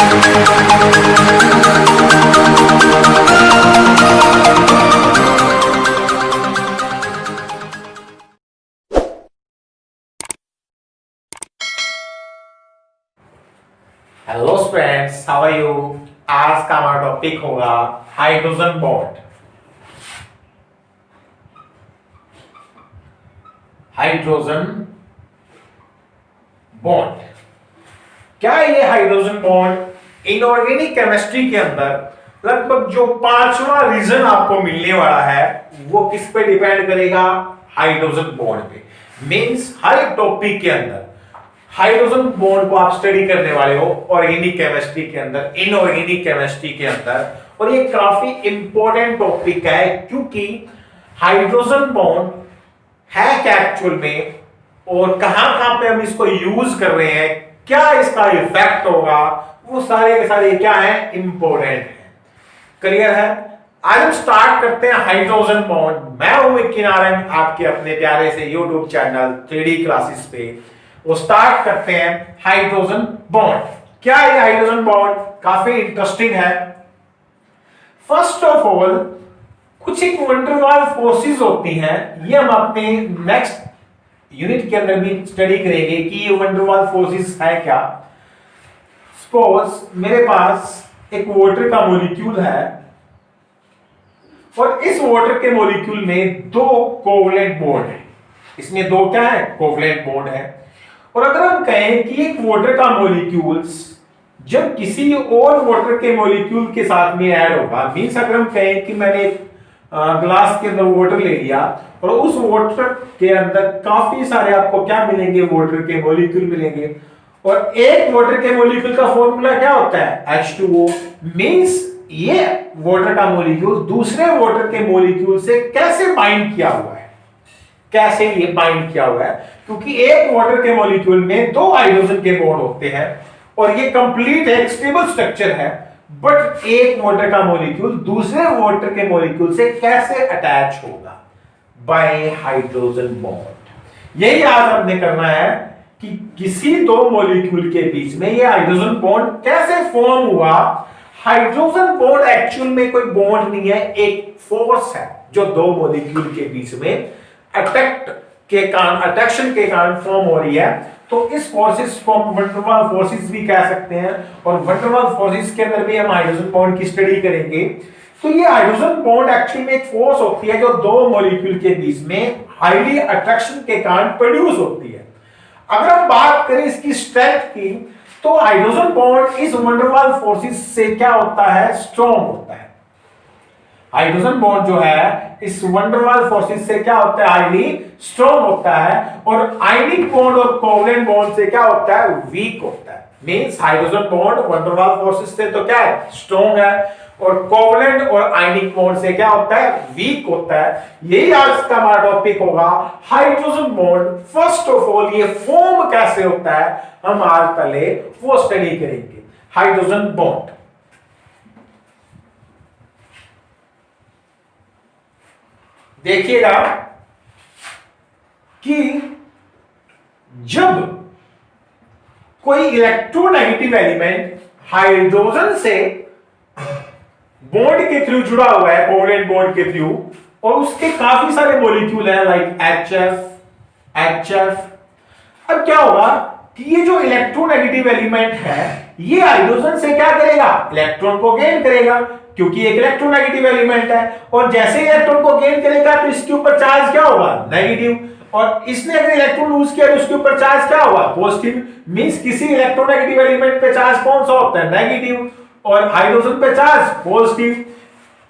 Hello friends, how are you. आज का हमारा टॉपिक होगा हाइड्रोजन बॉन्ड। हाइड्रोजन बॉन्ड क्या है? ये हाइड्रोजन बॉन्ड इनऑर्गेनिक केमिस्ट्री के अंदर लगभग जो 5वां रीजन आपको मिलने वाला है वो किस पे डिपेंड करेगा? हाइड्रोजन बॉन्ड पे। मींस हर एक टॉपिक के अंदर हाइड्रोजन बॉन्ड को आप स्टडी करने वाले हो ऑर्गेनिक केमिस्ट्री के अंदर, इनऑर्गेनिक केमिस्ट्री के अंदर। और ये काफी इंपॉर्टेंट टॉपिक है क्योंकि हाइड्रोजन बॉन्ड है क्या एक्चुअल में, और कहां कहां पे हम इसको यूज कर रहे हैं, क्या इसका इफेक्ट होगा, वो सारे के सारे क्या है, इंपॉर्टेंट है। क्लियर है? आज हम स्टार्ट करते हैं हाइड्रोजन बॉन्ड। मैं हूं विक्की नारायण, आपके अपने प्यारे से यूट्यूब चैनल 3D क्लासेस पे। वो स्टार्ट करते हैं हाइड्रोजन बॉन्ड। क्या है हाइड्रोजन बॉन्ड? काफी इंटरेस्टिंग है। फर्स्ट ऑफ ऑल कुछ एक वंडरवाल फोर्सेस होती हैं, ये हम अपने नेक्स्ट यूनिट के अंदर भी स्टडी करेंगे कि ये वंडरवाल फोर्सेस है क्या। सपोज मेरे पास एक वाटर का मॉलिक्यूल है और इस वाटर के मॉलिक्यूल में दो कोवलेंट बॉन्ड है। इसमें दो क्या है? कोवलेंट बॉन्ड है। और अगर हम कहें कि एक वाटर का मॉलिक्यूल्स जब किसी और वाटर के मॉलिक्यूल के साथ में ऐड होगा, मींस अगर हम कहें कि मैंने ग्लास के अंदर वाटर ले लिया और उस वाटर के अंदर काफी सारे आपको क्या मिलेंगे? वाटर के मॉलिक्यूल मिलेंगे। और एक वाटर के मॉलिक्यूल का फॉर्मूला क्या होता है? H2O। मींस ये वाटर का मॉलिक्यूल दूसरे वाटर के मॉलिक्यूल से कैसे बाइंड किया हुआ है? कैसे ये बाइंड किया हुआ है? क्योंकि एक वाटर के मॉलिक्यूल में दो हाइड्रोजन के बॉन्ड होते हैं और ये कंप्लीट एक स्टेबल स्ट्रक्चर है। बट एक वाटर का मॉलिक्यूल दूसरे वाटर के मॉलिक्यूल से कैसे अटैच होगा? Bye hydrogen bond. यही आज हमने करना है कि किसी दो मॉलिक्यूल के बीच में ये हाइड्रोजन बॉन्ड कैसे फॉर्म हुआ। हाइड्रोजन बॉन्ड एक्चुअल में कोई बॉन्ड नहीं है, एक फोर्स है जो दो मॉलिक्यूल के बीच में अट्रैक्शन के कारण फॉर्म हो रही है। तो इस फोर्सेस को हम वंडरवाल फोर्सेस भी कह सकते हैं। और वंडरवाल फोर्सेस के अंदर भी हम हाइड्रोजन बॉन्ड की स्टडी करेंगे। तो ये हाइड्रोजन बॉन्ड एक्चुअली में एक फोर्स होती है जो दो मॉलिक्यूल के बीच में हाईली अट्रैक्शन के कारण प्रोड्यूस होती है। अगर हम बात करें इसकी स्ट्रेंथ की, तो हाइड्रोजन बॉन्ड इस वंडरवाल फोर्सेस से क्या होता है? स्ट्रॉन्ग होता है। हाइड्रोजन बॉन्ड जो है इस वंडरवाल फोर्सेस से क्या होता है? हाईली स्ट्रॉन्ग होता है। और आयनिक बॉन्ड और कोवलेंट बॉन्ड से क्या होता है? वीक होता है। Means hydrogen bond van der Waals forces से तो क्या है? स्ट्रॉन्ग है। और कोवलेंट और आयनिक बॉन्ड से क्या होता है? वीक होता है। यही आज का हमारा टॉपिक होगा hydrogen bond. First of all ये फॉर्म कैसे होता है हम आज पहले वो स्टडी करेंगे। हाइड्रोजन बॉन्ड देखिएगा कि जब कोई इलेक्ट्रोनेगेटिव एलिमेंट हाइड्रोजन से बॉन्ड के थ्रू जुड़ा हुआ है, कोवलेंट बॉन्ड के थ्रू, और उसके काफी सारे मॉलिक्यूल हैं लाइक HF। अब क्या होगा कि ये जो इलेक्ट्रोनेगेटिव एलिमेंट है ये हाइड्रोजन से क्या करेगा? इलेक्ट्रॉन को गेन करेगा, क्योंकि एक इलेक्ट्रोनेगेटिव एलिमेंट है। और जैसे इलेक्ट्रॉन को गेन करेगा तो इसके ऊपर चार्ज क्या होगा? नेगेटिव। और इसने अगर इलेक्ट्रॉन लूज किया तो उसके ऊपर चार्ज क्या होगा? पॉजिटिव। मींस किसी इलेक्ट्रोनेगेटिव एलिमेंट पे चार्ज कौन सा होता है? नेगेटिव। और हाइड्रोजन पे चार्ज पॉजिटिव।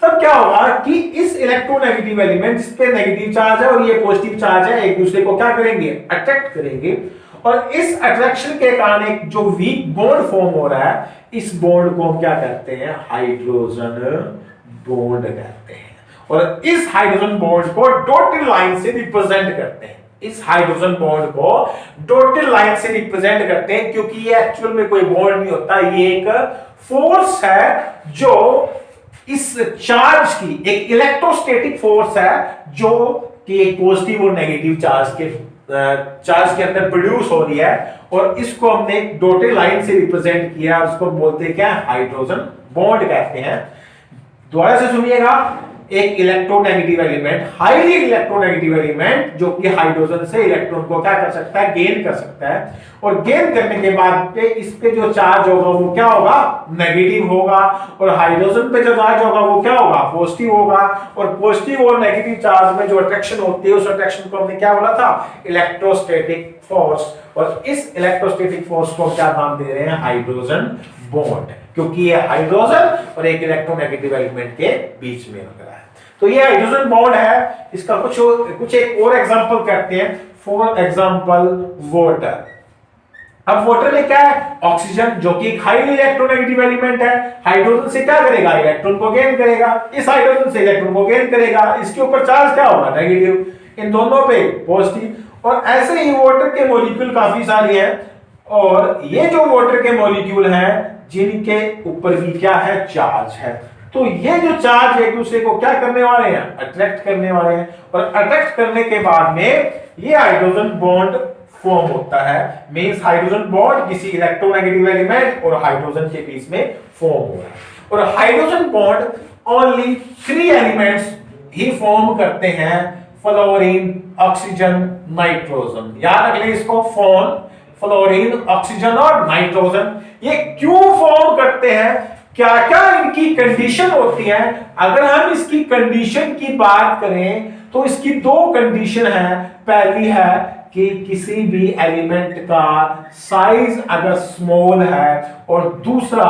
तब क्या होगा कि इस इलेक्ट्रोनेगेटिव एलिमेंट जिस पे नेगेटिव चार्ज है और ये पॉजिटिव चार्ज है, एक दूसरे को क्या करेंगे? अट्रैक्ट करेंगे। और इस अट्रैक्शन के कारण एक जो वीक बॉन्ड फॉर्म हो रहा है, इस बॉन्ड को हम क्या कहते हैं? हाइड्रोजन बॉन्ड कहते हैं। और इस हाइड्रोजन बॉन्ड को डॉटेड लाइन से रिप्रेजेंट करते हैं। इस हाइड्रोजन बॉन्ड को डॉटेड लाइन से रिप्रेजेंट करते हैं क्योंकि ये एक्चुअल में कोई बॉन्ड नहीं होता, ये एक फोर्स है जो इस चार्ज की एक इलेक्ट्रोस्टैटिक फोर्स है जो कि एक पॉजिटिव और नेगेटिव चार्ज के चार्ज के अंदर प्रोड्यूस हो रही है, और इसको हमने एक डॉटेड लाइन से रिप्रेजेंट किया, उसको बोलते हैं क्या, हाइड्रोजन बॉन्ड कहते हैं। दोबारा से सुनिएगा, एक electronegative element, highly electronegative element, जो कि हाइड्रोजन से इलेक्ट्रॉन को क्या कर सकता है, गेन कर सकता है, और गेन करने के बाद पे इस पे जो चार्ज होगा वो क्या होगा, नेगेटिव होगा, और हाइड्रोजन पे जो चार्ज होगा वो क्या होगा, पॉजिटिव होगा, और पॉजिटिव और नेगेटिव चार्ज में जो अट्रैक्शन होती है उस अट्रैक्शन को हमने क्या बोला था, इलेक्ट्रोस्टैटिक फोर्स, और इस इलेक्ट्रोस्टैटिक फोर्स को क्या नाम दे रहे हैं, हाइड्रोजन बॉन्ड, क्योंकि ये हाइड्रोजन और एक इलेक्ट्रोनेगेटिव एलिमेंट के बीच में लग रहा है। तो ये हाइड्रोजन बॉन्ड है, इसका कुछ एक और एग्जांपल करते हैं। For example water. अब वाटर में क्या है, ऑक्सीजन, जो कि एक हाईली इलेक्ट्रोनेगेटिव एलिमेंट है, हाइड्रोजन से क्या करेगा, इलेक्ट्रॉन को गेन करेगा, इस हाइड्रोजन से इलेक्ट्रॉन को गेन करेगा, इसके ऊपर चार्ज क्या होगा, नेगेटिव, इन दोनों पे पॉजिटिव। और ऐसे ही वाटर के मॉलिक्यूल काफी सारे हैं, और ये जो वाटर के मॉलिक्यूल हैं जिनके ऊपर भी क्या है, चार्ज है, तो ये जो चार्ज एक दूसरे को क्या करने वाले हैं, अट्रैक्ट करने वाले हैं, और अट्रैक्ट करने के बाद में ये हाइड्रोजन बॉन्ड फॉर्म होता है। मींस हाइड्रोजन बॉन्ड किसी इलेक्ट्रोनेगेटिव एलिमेंट और हाइड्रोजन के बीच में फॉर्म हो रहा है। और हाइड्रोजन बॉन्ड ओनली 3 एलिमेंट्स ही फॉर्म करते हैं, फ्लोरीन, ऑक्सीजन, नाइट्रोजन। याद रख लें इसको, फ्लोरीन, ऑक्सीजन और नाइट्रोजन। ये क्यों फॉर्म करते हैं, क्या क्या इनकी कंडीशन होती है, अगर हम इसकी कंडीशन की बात करें तो इसकी 2 कंडीशन है। पहली है कि किसी भी एलिमेंट का साइज अगर स्मॉल है, और दूसरा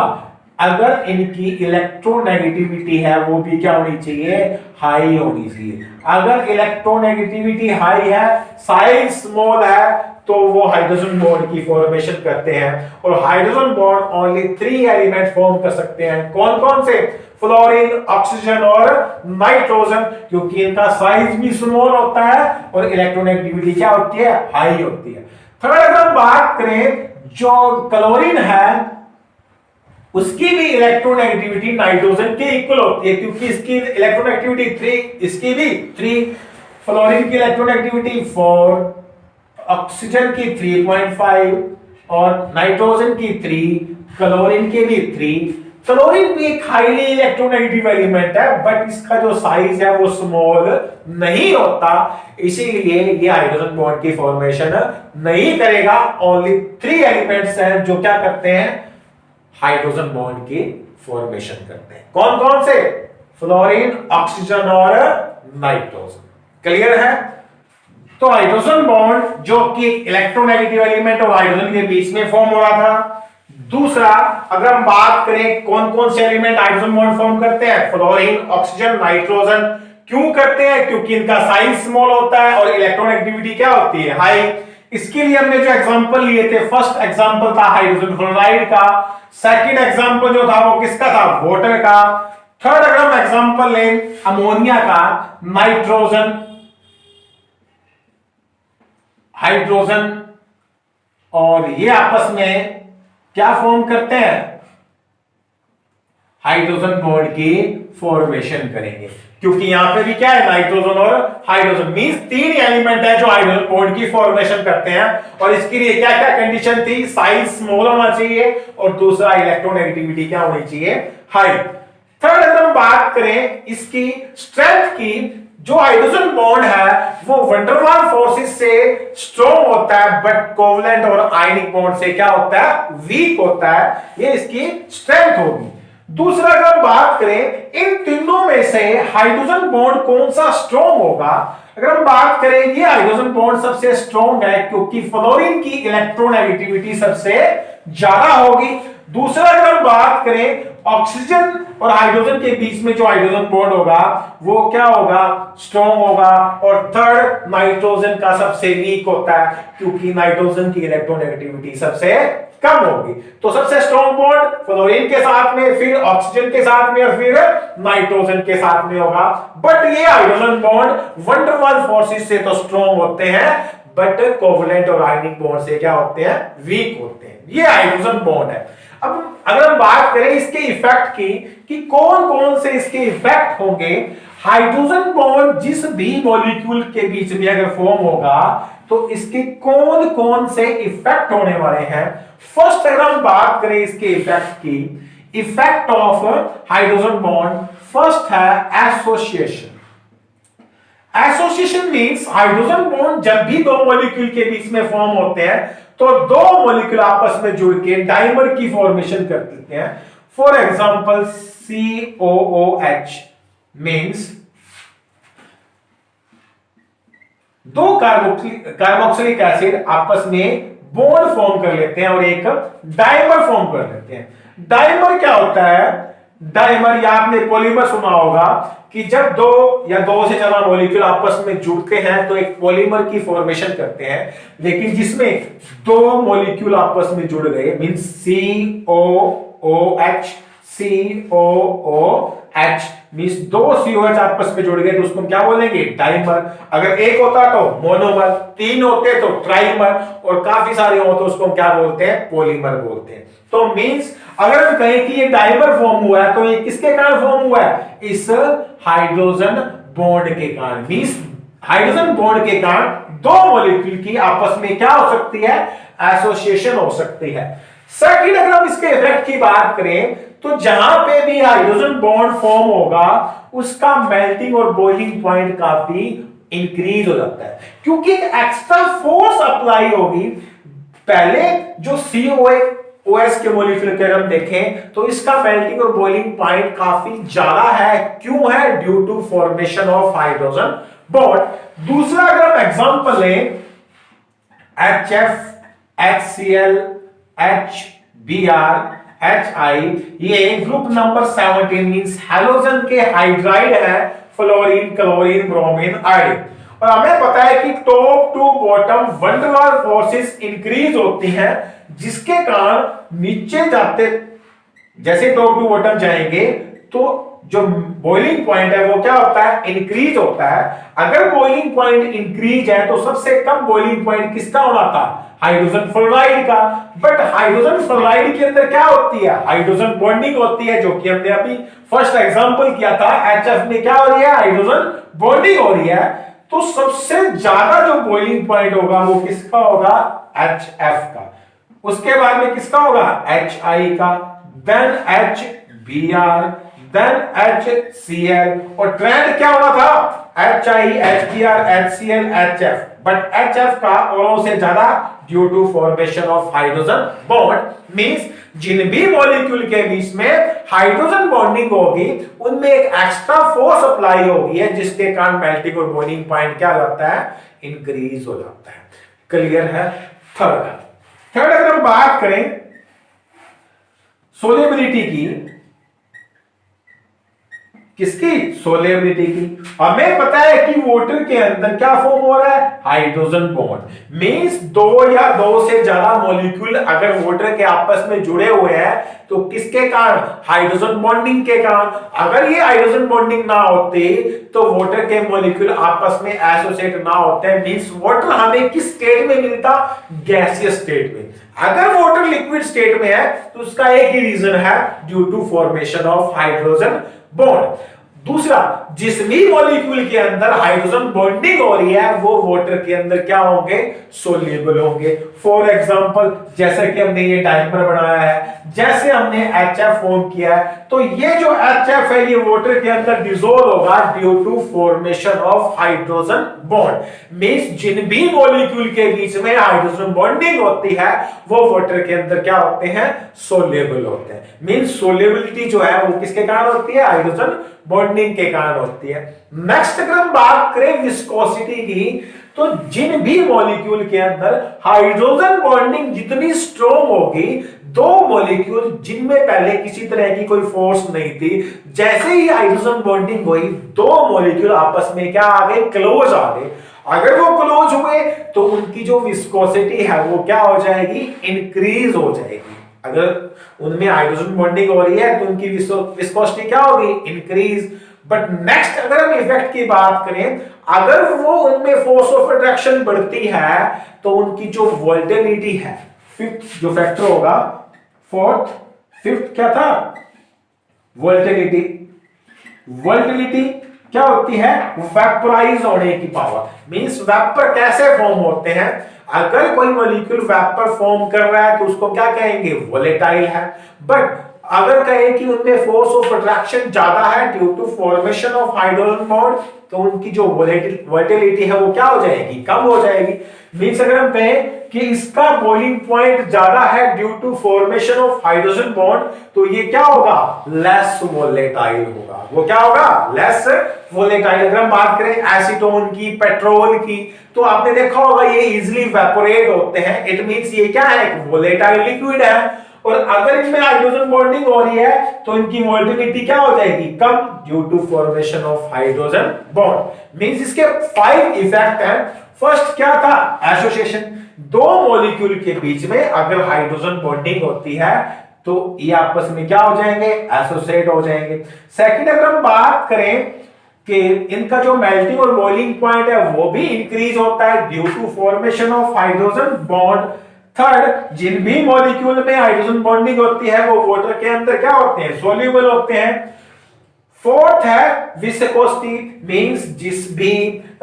अगर इनकी इलेक्ट्रोनेगेटिविटी है वो भी क्या होनी चाहिए, हाई होनी चाहिए। अगर इलेक्ट्रोनेगेटिविटी हाई है, साइज स्मॉल है, तो वो हाइड्रोजन बॉन्ड की फॉर्मेशन करते हैं। और hydrogen bond only 3 element form कर सकते हैं। कौन कौन से, फ्लोरीन, ऑक्सीजन और नाइट्रोजन, क्योंकि इनका साइज भी स्मॉल होता है और इलेक्ट्रोनेगेटिविटी क्या होती है, हाई होती है। थर्ड अगर हम बात करें, जो क्लोरीन है उसकी भी इलेक्ट्रोनेगेटिविटी नाइट्रोजन के इक्वल होती है, क्योंकि इसकी इलेक्ट्रोनेगेटिविटी 3, इसकी भी 3, फ्लोरीन की इलेक्ट्रोनेगेटिविटी 4, ऑक्सीजन की 3.5 और नाइट्रोजन की 3, क्लोरीन की भी 3। क्लोरीन भी एक हाईली इलेक्ट्रोनेगेटिव एलिमेंट है, बट इसका जो साइज है वो स्मॉल नहीं होता, इसीलिए ये हाइड्रोजन बॉन्ड की फॉर्मेशन नहीं करेगा। ओनली 3 एलिमेंट्स हैं जो क्या करते हैं, हाइड्रोजन बॉन्ड की फॉर्मेशन करते हैं। कौन कौन से, फ्लोरीन, ऑक्सीजन और नाइट्रोजन। क्लियर है। तो हाइड्रोजन बॉन्ड जो कि इलेक्ट्रोनेगेटिव एलिमेंट और हाइड्रोजन के बीच में फॉर्म हो रहा था। दूसरा, अगर हम बात करें कौन कौन से एलिमेंट हाइड्रोजन बॉन्ड फॉर्म करते हैं, फ्लोरीन, ऑक्सीजन, नाइट्रोजन। क्यों करते हैं, क्योंकि इनका साइज स्मॉल होता है और इलेक्ट्रोनेगेटिविटी क्या होती है, हाई। इसके लिए हमने जो एग्जांपल लिए थे, फर्स्ट एग्जांपल था हाइड्रोजन फ्लोराइड का, सेकंड एग्जांपल जो था वो किसका था, वाटर का। थर्ड अगर हम एग्जांपल लें अमोनिया का, नाइट्रोजन, हाइड्रोजन, और ये आपस में क्या फॉर्म करते हैं, हाइड्रोजन बॉन्ड की फॉर्मेशन करेंगे। क्योंकि यहां पे भी क्या है, नाइट्रोजन और हाइड्रोजन, मींस 3 एलिमेंट है जो हाइड्रोजन बॉन्ड की फॉर्मेशन करते हैं। और इसके लिए क्या क्या कंडीशन थी, साइज स्मॉल होना चाहिए और दूसरा इलेक्ट्रोनेगेटिविटी क्या होनी चाहिए, हाई। थर्ड अगर हम बात करें इसकी स्ट्रेंथ की, जो हाइड्रोजन बॉन्ड है वो वंडरवाल फोर्सेस से स्ट्रॉन्ग होता है, बट कोवलेंट और आयनिक बॉन्ड से क्या होता है, वीक होता है। ये इसकी स्ट्रेंथ होगी। दूसरा अगर हम बात करें इन तीनों में से हाइड्रोजन बॉन्ड कौन सा स्ट्रॉन्ग होगा, अगर हम बात करें ये हाइड्रोजन बॉन्ड सबसे स्ट्रॉन्ग है, क्योंकि फ्लोरीन की इलेक्ट्रोनेगेटिविटी सबसे ज्यादा होगी। दूसरा अगर हम बात करें ऑक्सीजन और हाइड्रोजन के बीच में जो हाइड्रोजन बॉन्ड होगा वो क्या होगा, स्ट्रॉन्ग होगा। और थर्ड, नाइट्रोजन का सबसे वीक होता है, क्योंकि नाइट्रोजन की इलेक्ट्रोनेगेटिविटी सबसे कम होगी। तो सबसे स्ट्रॉन्ग बॉन्ड फ्लोरीन के साथ में, फिर ऑक्सीजन के साथ में और फिर नाइट्रोजन के साथ में होगा। बट ये हाइड्रोजन बॉन्ड वंडरवाल फोर्सेस से तो स्ट्रॉन्ग होते हैं, बट कोवलेंट और आयनिक बॉन्ड से क्या होते हैं, वीक होते हैं। ये हाइड्रोजन बॉन्ड है। अब अगर हम बात करें इसके इफेक्ट की कि कौन कौन से इसके इफेक्ट होंगे, हाइड्रोजन बॉन्ड जिस भी मॉलिक्यूल के बीच में अगर फॉर्म होगा तो इसके कौन कौन से इफेक्ट होने वाले हैं। फर्स्ट अगर हम बात करें इसके इफेक्ट की, effect of hydrogen bond, first है association. Association means hydrogen bond जब भी दो मॉलिक्यूल के बीच में फॉर्म होते हैं तो दो मॉलिक्यूल आपस में जुड़ के डाइमर की फॉर्मेशन कर देते हैं। फॉर एग्जांपल COOH मींस दो कार्बोक्सिलिक एसिड आपस में बॉन्ड फॉर्म कर लेते हैं और एक डाइमर फॉर्म कर लेते हैं। डाइमर क्या होता है? डाइमर या आपने पॉलीमर सुना होगा कि जब दो या दो से ज्यादा मॉलिक्यूल आपस में जुड़ते हैं तो एक पॉलीमर की फॉर्मेशन करते हैं, लेकिन जिसमें दो मॉलिक्यूल आपस में जुड़ गए मींस COOH COOH मींस दो COH आपस में जुड़ गए तो उसको हम क्या बोलेंगे? डाइमर। अगर एक होता तो मोनोमर, तीन होते तो ट्राइमर और काफी सारे हो तो उसको हम क्या बोलते हैं? पॉलीमर बोलते हैं। तो मींस अगर हम कहें कि ये डाइमर फॉर्म हुआ है तो ये किसके कारण फॉर्म हुआ है? इस हाइड्रोजन बॉन्ड के कारण। मींस हाइड्रोजन बॉन्ड के कारण दो मॉलिक्यूल की आपस में क्या हो सकती है? एसोसिएशन हो सकती है। सेकंड अगर हम इसके इफेक्ट की बात करें तो जहां पे भी हाइड्रोजन बॉन्ड फॉर्म होगा उसका मेल्टिंग और बॉइलिंग पॉइंट काफी इंक्रीज हो जाता है, क्योंकि एक एक्स्ट्रा फोर्स अप्लाई होगी। पहले जो COOH के मॉलिक्यूल के हम देखें तो इसका मेल्टिंग और बॉइलिंग पॉइंट काफी ज्यादा है। क्यों है? Due to formation of hydrogen bond. दूसरा अगर हम एग्जांपल लें HF, HCl, HBr, HI, ये ग्रुप नंबर 17 मींस हैलोजन के हाइड्राइड है, फ्लोरीन, क्लोरीन, ब्रोमीन, आयोडीन। और हमें पता है कि टॉप टू बॉटम वन डर वाल फोर्सेस इंक्रीज होती हैं, जिसके कारण नीचे जाते जैसे टॉप टू बॉटम जाएंगे तो जो बॉइलिंग पॉइंट है वो क्या होता है? इंक्रीज होता है। अगर बॉइलिंग पॉइंट इंक्रीज है तो सबसे कम बॉइलिंग पॉइंट किसका होना था? हाइड्रोजन फ्लोराइड का। बट हाइड्रोजन फ्लोराइड के अंदर क्या होती है? हाइड्रोजन बॉन्डिंग होती है, जो कि हमने अभी फर्स्ट एग्जांपल किया था। HF में क्या हो रही है? हाइड्रोजन बॉन्डिंग हो रही है। तो सबसे ज्यादा जो बॉइलिंग पॉइंट होगा वो किसका होगा? HF का। उसके बाद में किसका होगा? HI का, देन HBr, देन HCl, और ट्रेंड क्या होना था? HI, HBr, HCl, HF। But HF का औरों से ज्यादा due to formation of hydrogen bond. Means जिन भी मॉलिक्यूल के बीच में हाइड्रोजन बॉन्डिंग होगी उनमें एक एक्स्ट्रा फोर्स अप्लाई होगी है, जिसके कारण मेल्टिंग और बॉइलिंग पॉइंट क्या होता है? इंक्रीज हो जाता है। क्लियर है? थर्ड अगर हम बात करें सोलेबिलिटी की, किसकी? सोलेबिलिटी की। हमें पता है कि वाटर के अंदर क्या फॉर्म हो रहा है? Hydrogen bond. मींस दो या दो से ज्यादा मॉलिक्यूल अगर वाटर के आपस में जुड़े हुए हैं तो किसके कारण? हाइड्रोजन बॉन्डिंग के कारण। अगर ये हाइड्रोजन बॉन्डिंग ना होती तो वाटर के मॉलिक्यूल आपस में एसोसिएट ना होते। मींस वाटर हमें किस स्टेट में मिलता? गैसियस स्टेट में। अगर वाटर लिक्विड स्टेट में है तो उसका एक ही रीजन है, due to formation of hydrogen bond. दूसरा, जिस भी मॉलिक्यूल के अंदर हाइड्रोजन बॉन्डिंग हो रही है वो वाटर के अंदर क्या होंगे? सोल्यूबल होंगे। फॉर एग्जांपल जैसे कि हमने ये डाइमर बनाया है, जैसे हमने HF फॉर्म किया है, तो ये जो HF है ये वाटर के अंदर डिसॉल्व होगा due to formation of hydrogen bond. Means जिन भी मॉलिक्यूल के बीच में हाइड्रोजन बॉन्डिंग होती है वो वाटर के अंदर क्या होते हैं? सोल्यूबल होते हैं। मींस सोल्यूबिलिटी जो है वो किसके कारण होती है? हाइड्रोजन बॉन्डिंग के कारण होती है। नेक्स्ट अगर हम बात करें विस्कोसिटी की, तो जिन भी मॉलिक्यूल के अंदर हाइड्रोजन बॉन्डिंग जितनी स्ट्रॉन्ग होगी, दो मॉलिक्यूल जिनमें पहले किसी तरह की कोई फोर्स नहीं थी, जैसे ही हाइड्रोजन बॉन्डिंग हुई दो मॉलिक्यूल आपस में क्या आ गए? क्लोज आ गए। अगर वो क्लोज हुए तो उनकी जो विस्कोसिटी है वो क्या हो जाएगी? इंक्रीज हो जाएगी। अगर उनमें हाइड्रोजन बॉन्डिंग हो रही है तो उनकी विस्कोसिटी क्या होगी? इंक्रीज। बट नेक्स्ट अगर हम इफेक्ट की बात करें, अगर वो उनमें फोर्स ऑफ अट्रैक्शन बढ़ती है तो उनकी जो वोल्टिलिटी है, फिफ्थ जो फैक्टर होगा, फिफ्थ क्या था? वोल्टिलिटी क्या होती है, वेपराइज होने की पावर। मींस वेपर कैसे फॉर्म होते हैं, अगर कोई मॉलिक्यूल वेपर फॉर्म कर रहा है तो उसको क्या कहेंगे, वोलेटाइल है। बट अगर कहें कि उनमें फोर्स ऑफ अट्रैक्शन ज्यादा है due to formation of hydrogen bond, तो उनकी जो वोलेटिलिटी है वो क्या हो जाएगी, कम हो जाएगी। मींस अगर हम कहें कि इसका बॉइलिंग पॉइंट ज्यादा है due to formation of hydrogen bond, तो ये क्या होगा, लेस वोलेटाइल होगा। वो क्या होगा, लेस वोलेटाइल। अगर हम बात करें एसीटोन की, पेट्रोल की, तो आपने देखा होगा ये इजीली वेपोरेट होते हैं। इट मींस ये क्या है, एक वोलेटाइल लिक्विड है। और अगर इनमें हाइड्रोजन बॉन्डिंग हो रही है तो इनकी वोलेटिलिटी क्या हो जाएगी, कम, due to formation of hydrogen bond. Means इसके 5 इफेक्ट हैं। फर्स्ट क्या था, एसोसिएशन। दो मॉलिक्यूल के बीच में अगर हाइड्रोजन बॉन्डिंग होती है तो ये आपस में क्या हो जाएंगे, एसोसिएट हो जाएंगे। सेकंड, अगर हम बात करें कि इनका जो मेल्टिंग और बॉइलिंग पॉइंट है वो भी इंक्रीज होता है due to formation of hydrogen bond. Third, जिन भी मॉलिक्यूल में हाइड्रोजन बॉन्डिंग होती है वो वाटर के अंदर क्या होते हैं, सोल्यूबल होते हैं। फोर्थ है विस्कोसिटी। मींस जिस भी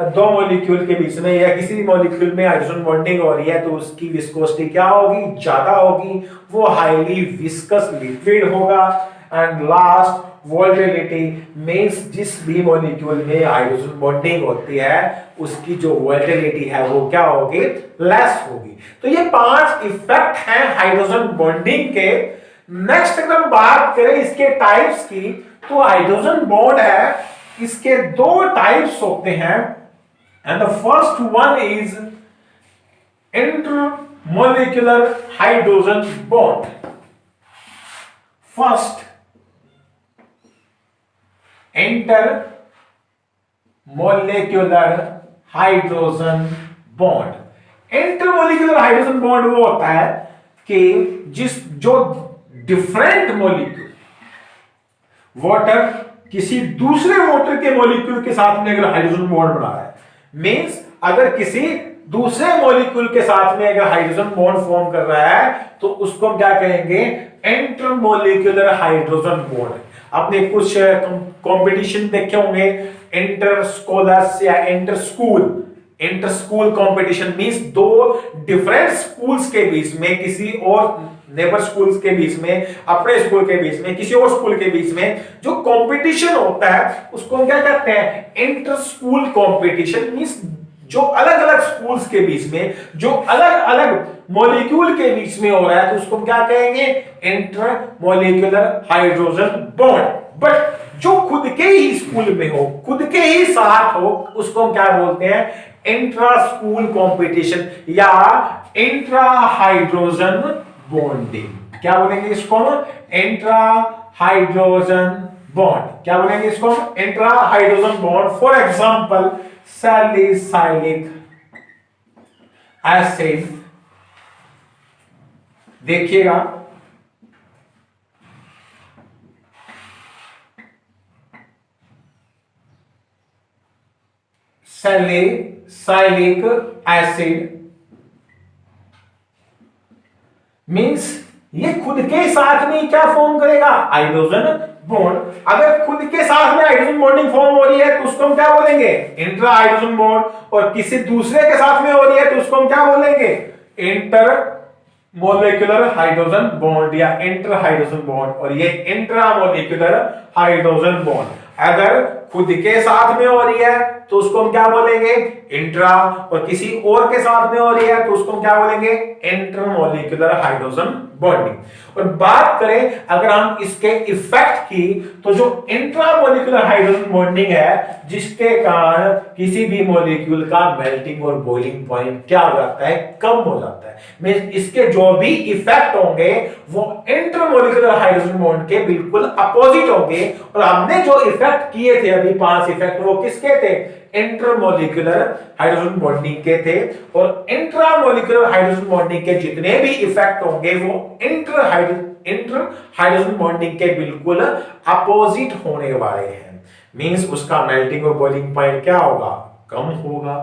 दो मॉलिक्यूल के बीच में या किसी भी मॉलिक्यूल में हाइड्रोजन बॉन्डिंग हो रही है तो उसकी विस्कोसिटी क्या होगी, ज्यादा होगी, वो हाईली विस्कस लिक्विड होगा। And last, volatility. मींस जिस भी मॉलिक्यूल में हाइड्रोजन बॉन्डिंग होती है उसकी जो वोलेटिलिटी है वो क्या होगी, लेस होगी। तो ये 5 इफेक्ट हैं हाइड्रोजन बॉन्डिंग के। नेक्स्ट अगर हम बात करें इसके टाइप्स की, तो हाइड्रोजन बॉन्ड है, इसके 2 टाइप्स होते हैं। And the first one is intermolecular hydrogen bond. First, intermolecular hydrogen bond. Intermolecular hydrogen bond वो होता है कि जो डिफरेंट मॉलिक्यूल वाटर किसी दूसरे वाटर के मॉलिक्यूल के साथ में अगर हाइड्रोजन बॉन्ड बना रहा है, मींस अगर किसी दूसरे मॉलिक्यूल के साथ में अगर हाइड्रोजन बॉन्ड फॉर्म कर रहा है तो उसको हम क्या कहेंगे, इंटरमॉलिक्यूलर हाइड्रोजन बॉन्ड। आपने कुछ कंपटीशन देखे होंगे, इंटर स्कॉलर्स या inter school competition. Means 2 different schools के बीच में, किसी और नेबर स्कूल्स के बीच में, अपने स्कूल के बीच में, किसी और स्कूल के बीच में जो कंपटीशन होता है उसको हम क्या कहते हैं, इंटर स्कूल कंपटीशन। मींस जो अलग अलग स्कूल्स के बीच में, जो अलग अलग मॉलिक्यूल के बीच में हो रहा है तो उसको हम क्या कहेंगे, इंटरमॉलिक्यूलर हाइड्रोजन बॉन्ड। बट जो खुद के ही स्कूल में हो, खुद के ही साथ हो, उसको हम क्या बोलते हैं, इंट्रा स्कूल कंपटीशन या इंट्रा हाइड्रोजन बॉन्डिंग। क्या बोलेंगे इसको हम, इंट्रा हाइड्रोजन बॉन्ड। क्या बोलेंगे इसको हम, intra hydrogen bond. For example salicylic acid, देखिएगा सैलिसाइलिक एसिड मींस ये खुद के साथ में क्या फॉर्म करेगा, हाइड्रोजन बॉन्ड। अगर खुद के साथ में हाइड्रोजन बॉन्डिंग फॉर्म हो रही है तो उसको हम क्या बोलेंगे, इंट्रा हाइड्रोजन बॉन्ड। और किसी दूसरे के साथ में हो रही है तो उसको हम क्या बोलेंगे, इंटर मोलिकुलर हाइड्रोजन बॉन्ड या इंटर हाइड्रोजन बॉन्ड। और ये इंट्रा मोलिकुलर हाइड्रोजन बॉन्ड अगर खुद के साथ में हो रही है तो उसको हम क्या बोलेंगे, इंट्रा। और किसी और के साथ में हो रही है तो उसको हम क्या बोलेंगे, इंटरमॉलिक्यूलर हाइड्रोजन बॉन्डिंग। और बात करें अगर हम इसके इफेक्ट की, तो जो इंट्रामॉलिक्यूलर हाइड्रोजन बॉन्डिंग है जिसके कारण किसी भी मॉलिक्यूल का मेल्टिंग और बॉइलिंग पॉइंट क्या हो जाता है, कम हो जाता है। मींस इसके जो भी इफेक्ट होंगे वो इंटरमॉलिक्यूलर हाइड्रोजन बॉन्ड के बिल्कुल अपोजिट होंगे। और हमने जो इफेक्ट किए थे अभी 5 इफेक्ट, वो किसके थे, इंटरमॉलिक्यूलर हाइड्रोजन बॉन्डिंग के थे। और इंट्रामॉलिक्यूलर हाइड्रोजन बॉन्डिंग के जितने भी इफेक्ट होंगे वो इंटर हाइड्रोजन बॉन्डिंग के बिल्कुल अपोजिट होने वाले हैं। मींस उसका मेल्टिंग और बॉइलिंग पॉइंट क्या होगा, कम होगा।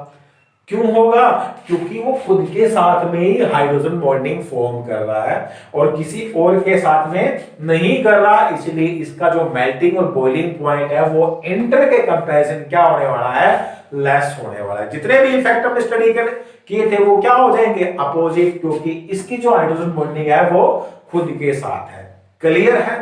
क्यों होगा? क्योंकि वो खुद के साथ में ही हाइड्रोजन बॉन्डिंग फॉर्म कर रहा है और किसी और के साथ में नहीं कर रहा, इसलिए इसका जो मेल्टिंग और बॉइलिंग पॉइंट है वो इंटर के कंपैरिजन क्या होने वाला है? लेस होने वाला है। जितने भी इफेक्ट हमने स्टडी किए थे वो क्या हो जाएंगे? अपोजिट, क्योंकि इसकी जो हाइड्रोजन बॉन्डिंग है वो खुद के साथ है। क्लियर है?